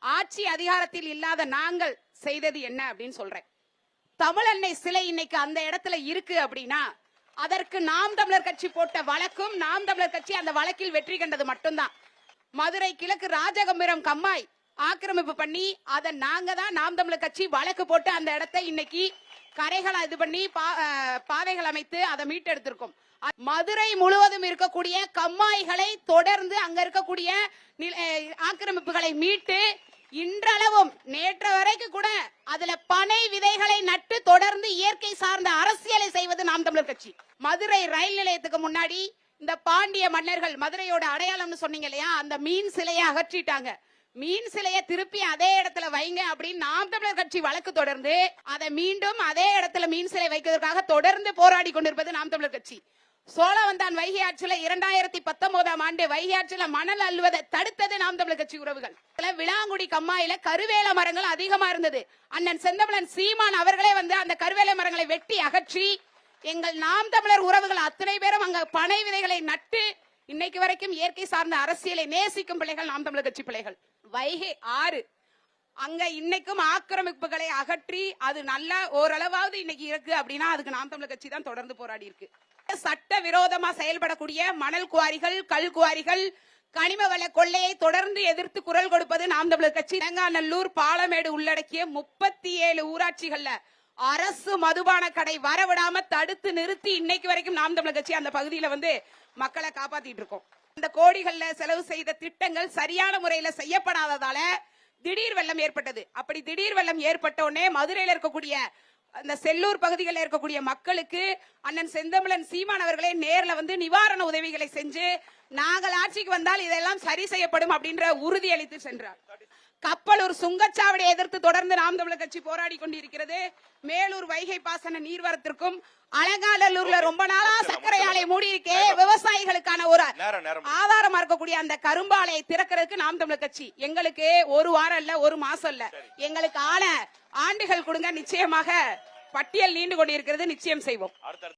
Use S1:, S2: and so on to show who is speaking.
S1: ஆட்சி அதிகாரத்தில் இல்லாத நாங்கள் செய்தது என்ன அப்படின்னு சொல்றேன். தமிழன்னை சிலை இன்னைக்கு அந்த இடத்துல இருக்கு அப்படின்னா அதற்கு நாம் தமிழர் கட்சி போட்ட வழக்கும் நாம் தமிழர் கட்சி அந்த வழக்கில் வெற்றி கண்டது மட்டும்தான். மதுரை கிழக்கு ராஜகம்பீரம் கம்மாய் ஆக்கிரமிப்பு பண்ணி அதை நாங்க தான் நாம் தமிழர் கட்சி வழக்கு போட்டு அந்த இடத்தை இன்னைக்கு கரைகளை இது பண்ணி பாதைகள் அமைத்து அதை மீட்டெடுத்திருக்கோம். மதுரை முழுவதும் இருக்கக்கூடிய கம்மாய்களை தொடர்ந்து அங்க இருக்கக்கூடிய ஆக்கிரமிப்புகளை மீட்டு இன்றளவும் நேற்று வரைக்கும் கூட அதுல பனை விதைகளை நட்டு தொடர்ந்து இயற்கை சார்ந்த அரசியலை செய்வது நாம் தமிழர் கட்சி. மதுரை ரயில் நிலையத்துக்கு முன்னாடி இந்த பாண்டிய மன்னர்கள் மதுரையோட அடையாளம்னு சொன்னீங்க இல்லையா, அந்த மீன் சிலையை அகற்றிட்டாங்க. மீன் சிலையை திருப்பி அதே இடத்துல வைங்க அப்படின்னு நாம் தமிழர் கட்சி வழக்கு தொடர்ந்து அதை மீண்டும் அதே இடத்துல மீன் சிலை வைக்கிறதுக்காக தொடர்ந்து போராடி கொண்டிருப்பது நாம் தமிழர் கட்சி. சோழவந்தான் வைகை ஆற்றில 2019 ஆண்டு வைகை ஆற்றில மணல் அள்ளுவதை தடுத்தது நாம் தமிழர் கட்சி உறவுகள். விளாங்குடி கம்மாயில கருவேல மரங்கள் அதிகமா இருந்தது. அண்ணன் செந்தமிழன் சீமான் அவர்களே வந்து அந்த கருவேல மரங்களை வெட்டி அகற்றி எங்கள் நாம் தமிழர் உறவுகள் அத்தனை பேரும் அங்க பனை விதைகளை நட்டு இன்னைக்கு வரைக்கும் இயற்கை சார்ந்த அரசியலை நேசிக்கும் பிள்ளைகள் நாம் தமிழர் கட்சி பிள்ளைகள். வைகை ஆறு அங்க இன்னைக்கும் ஆக்கிரமிப்புகளை அகற்றி அது நல்லா ஓரளவாவது இன்னைக்கு இருக்கு அப்படின்னா அதுக்கு நாம் தமிழர் கட்சி தான் தொடர்ந்து போராடி இருக்கு. சட்ட விரோதமா செயல்படக்கூடிய மணல் குவாரிகள், கல் குவாரிகள், கனிம வள கொள்ளையை தொடர்ந்து எதிர்த்து குரல் கொடுப்பது நாம் தமிழர் கட்சி. தேங்காநல்லூர், பாலமேடு உள்ளடக்கிய 37 ஊராட்சிகள்ல அரசு மதுபான கடை வரவிடாம தடுத்து நிறுத்தி இன்னைக்கு வரைக்கும் நாம் தமிழர் கட்சி அந்த பகுதியில வந்து மக்களை காப்பாத்திட்டு இருக்கோம். அந்த கோடிகள்ல செலவு செய்த திட்டங்கள் சரியான முறையில செய்யப்படாததால திடீர் வெள்ளம் ஏற்பட்டது. அப்படி திடீர் வெள்ளம் ஏற்பட்ட உடனே மதுரையில இருக்கக்கூடிய அந்த செல்லூர் பகுதிகளில் இருக்கக்கூடிய மக்களுக்கு அண்ணன் செந்தமிழன் சீமான் அவர்களே நேர்ல வந்து நிவாரண உதவிகளை செஞ்சு நாங்கள் ஆட்சிக்கு வந்தால் இதெல்லாம் சரி செய்யப்படும் அப்படின்ற உறுதி அளித்து சென்றார். கப்பலூர் சுங்கச்சாவடியை எதிர்த்து தொடர்ந்து நாம் தமிழர் கட்சி போராடி கொண்டிருக்கிறது. மேலூர் வைகை பாசன நீர்வரத்திற்கும் அலங்காநல்லூர்ல ரொம்ப நாளா சர்க்கரை ஆலை மூடி இருக்கே விவசாயிகளுக்கான ஒரு ஆதாரமா இருக்கக்கூடிய அந்த கரும்பாலையை திறக்கிறதுக்கு நாம் தமிழர் கட்சி எங்களுக்கு ஒரு வாரம் இல்ல, ஒரு மாசம் இல்ல, எங்களுக்கு ஆண்டுகள் கொடுங்க. நிச்சயமாக பட்டியல் நீண்டு கொண்டிருக்கிறது, நிச்சயம் செய்வோம்.